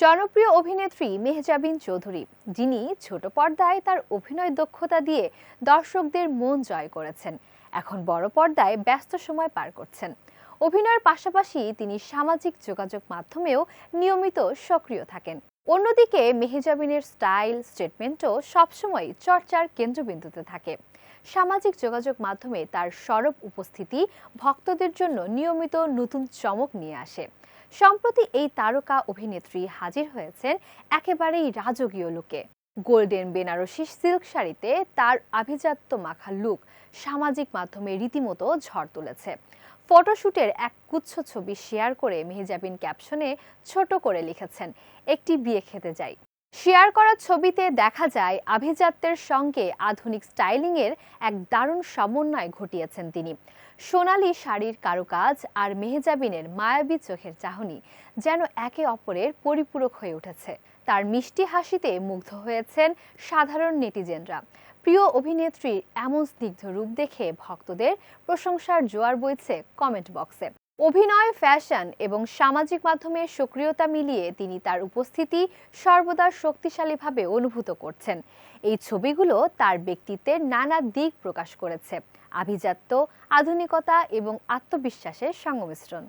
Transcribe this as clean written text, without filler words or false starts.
জনপ্রিয় অভিনেত্রী মেহজাবিন চৌধুরী, যিনি ছোট পর্দায় তার অভিনয় দক্ষতা দিয়ে দর্শকদের মন জয় করেছেন, এখন বড় পর্দায় ব্যস্ত সময় পার করছেন। অভিনয়ের পাশাপাশি তিনি সামাজিক যোগাযোগ মাধ্যমেও নিয়মিত সক্রিয় থাকেন। অন্যদিকে মেহজাবিনের স্টাইল স্টেটমেন্টও সবসময় চর্চার কেন্দ্রবিন্দুতে থাকে। সামাজিক যোগাযোগ মাধ্যমে তার সরব উপস্থিতি ভক্তদের জন্য নিয়মিত নতুন চমক নিয়ে আসে। সম্প্রতি এই তারকা অভিনেত্রী হাজির হয়েছেন একেবারেই রাজকীয় লুকে। গোল্ডেন বেনারসি সিল্ক শাড়িতে তার আভিজাত্য মাখা লুক সামাজিক মাধ্যমে রীতিমতো ঝড় তুলেছে। ফটোশুটের এক গুচ্ছ ছবি শেয়ার করে মেহজাবিন ক্যাপশনে ছোট করে লিখেছেন, একটি বিয়ে খেতে যাই। শেয়ার করা ছবিতে দেখা যায় আভিজাত্যের সঙ্গে আধুনিক স্টাইলিংয়ের এক দারুণ সমন্বয় ঘটিয়েছেন তিনি। সোনালী শাড়ির কারুকাজ আর মেহজাবিনের মায়াবী চোখের চাহনি যেন একে অপরের পরিপূরক হয়ে উঠেছে। তার মিষ্টি হাসিতে মুগ্ধ হয়েছেন সাধারণ নেটিজেনরা। প্রিয় অভিনেত্রীর এমন স্নিগ্ধ রূপ দেখে ভক্তদের প্রশংসার জোয়ার বইছে কমেন্ট বক্সে। অভিনয়, ফ্যাশন এবং সামাজিক মাধ্যমে সক্রিয়তা মিলিয়ে তিনি তার উপস্থিতি সর্বদা শক্তিশালীভাবে অনুভূত করছেন। এই ছবিগুলো তার ব্যক্তিত্বের নানা দিক প্রকাশ করেছে, আভিজাত্য, আধুনিকতা এবং আত্মবিশ্বাসের সংমিশ্রণ।